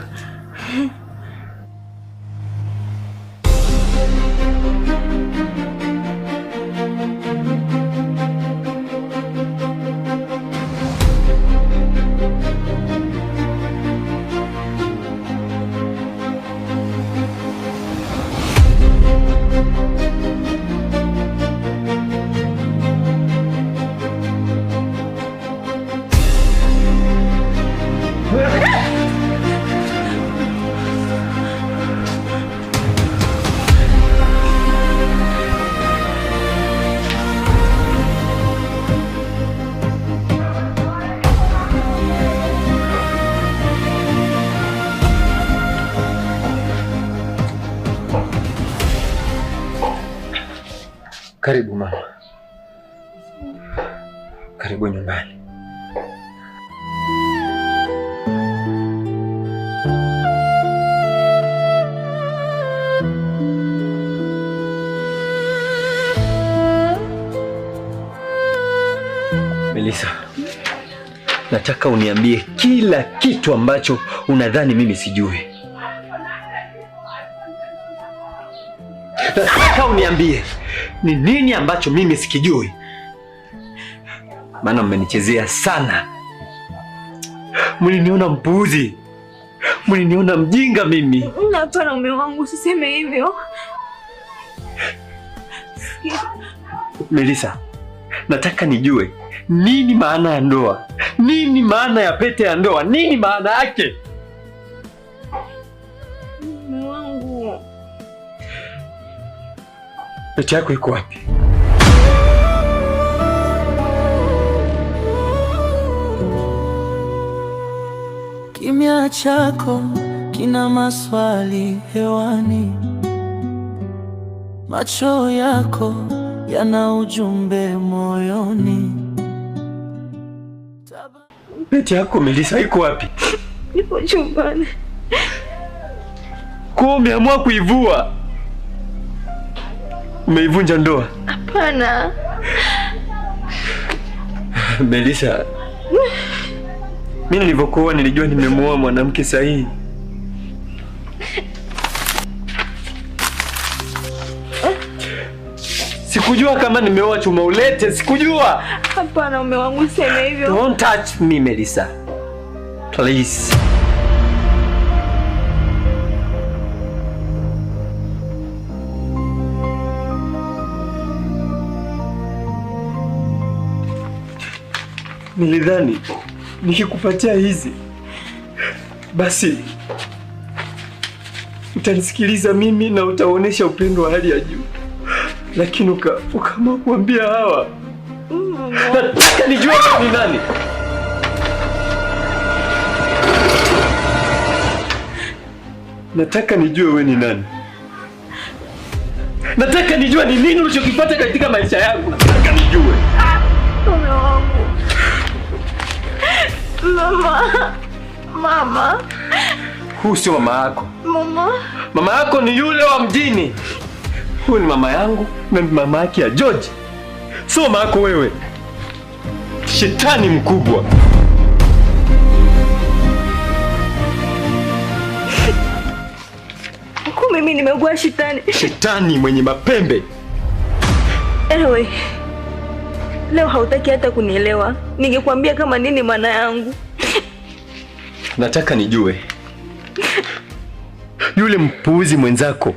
Karibu mama. Karibu nyumbani. Melissa, nataka uniambie kila kitu ambacho unadhani mimi sijui. Nataka uniambie ni nini ambacho mimi sikijui. Maana mmenichezea sana. Mliniona mpuuzi. Mliniona mjinga mimi. Hapana mume wangu, usiseme hivyo. Melissa, nataka nijue nini maana ya ndoa? Nini maana ya pete ya ndoa? Nini maana yake? Mume wangu. Pete yako iko wapi? Kimya chako kina maswali hewani, macho yako yana ujumbe moyoni. Pete yako Melissa iko wapi? Ipo chumbani. Kwa umeamua kuivua? Umeivunja ndoa? Hapana. Melissa, mimi nilivyokuwa nilijua nimemuoa mwanamke sahihi. Sikujua kama nimeoa chuma ulete, sikujua. Hapana mume wangu, useme hivyo. Don't touch me Melissa. Please. Nilidhani nikikupatia hizi basi utanisikiliza mimi na utaonesha upendo wa hali ya juu, lakini ukaamua kuambia hawa. Nataka nijue ni nani. Nataka nijue wewe ni nani. Nataka nijue ni nini ulichokipata katika maisha yangu. Nataka nijue. Mume wangu. Mama. Huyu sio mama yako. Mama. Mama yako ni yule wa mjini. Huyu ni mama yangu na ni mama yake ya George. Sio mama yako wewe. Shetani mkubwa. Mimi nimeugua shetani. Shetani mwenye mapembe. Anyway, leo hautaki hata kunielewa. Ningekwambia kama nini maana yangu. Nataka nijue. Yule mpuuzi mwenzako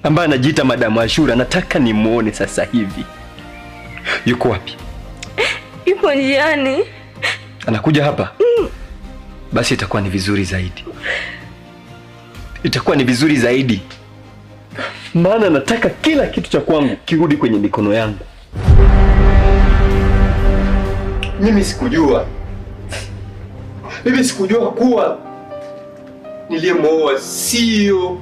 ambaye anajiita Madam Ashura, nataka nimuone sasa hivi. Yuko wapi? Yupo njiani. Anakuja hapa? Basi itakuwa ni vizuri zaidi. Itakuwa ni vizuri zaidi. Maana nataka kila kitu cha kwangu kirudi kwenye mikono yangu. Mimi sikujua kuwa niliyemuoa sio.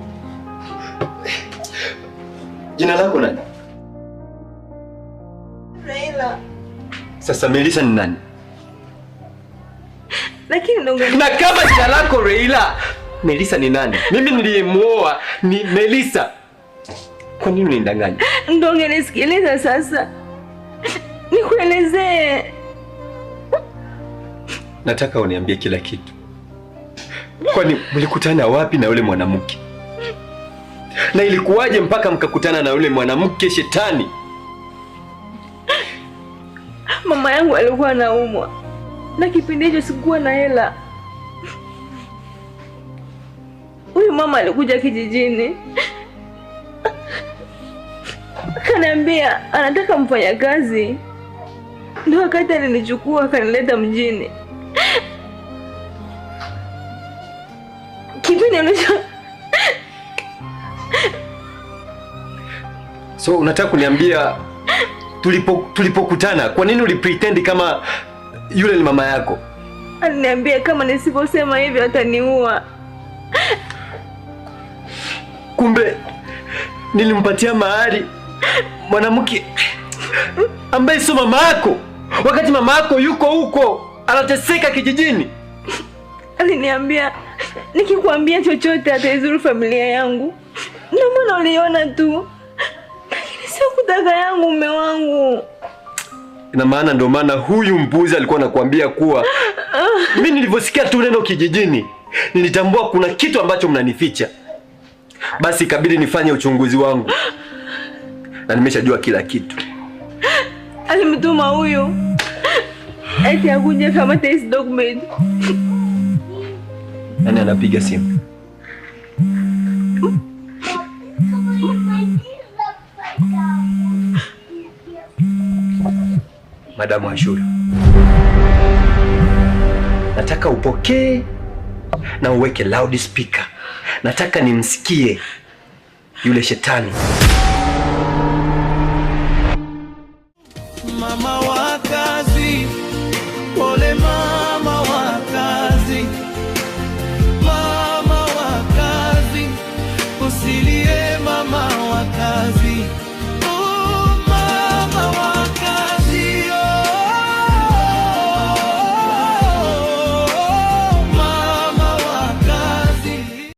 Jina lako nani? Raila. Sasa Melissa ni nani? Lakini na kama jina lako Raila, Melissa ni nani? Mimi niliyemuoa ni Melissa. Kwa nini unidanganya? Ndio ungenisikiliza sasa. Nikuelezee. Nataka uniambie kila kitu. Kwani mlikutana wapi na yule mwanamke? Na ilikuwaje mpaka mkakutana na yule mwanamke shetani? Mama yangu alikuwa anaumwa. Na kipindi hicho sikuwa na hela. Huyu mama alikuja kijijini. Akaniambia anataka mfanyakazi. Ndio wakati alinichukua akanileta mjini. Kipindi alicho. So unataka kuniambia tulipokutana, kwa nini ulipretend kama yule ni mama yako? Aliniambia kama nisiposema hivyo ataniua. Kumbe nilimpatia mahari mwanamke ambaye sio mama yako, wakati mama yako yuko huko anateseka kijijini. Aliniambia nikikwambia chochote ataizuru familia yangu. Ndio maana uliona tu. Lakini sio kutaka yangu mume wangu. Ina maana ndio maana huyu mbuzi alikuwa anakuambia kuwa mimi nilivyosikia tu neno kijijini nilitambua kuna kitu ambacho mnanificha. Basi ikabidi nifanye uchunguzi wangu. Na nimeshajua kila kitu. Alimtuma huyu eti akuje kama test document. Nani anapiga simu? Madamu Ashura, nataka upokee na uweke loudspeaker. Nataka nimsikie yule shetani.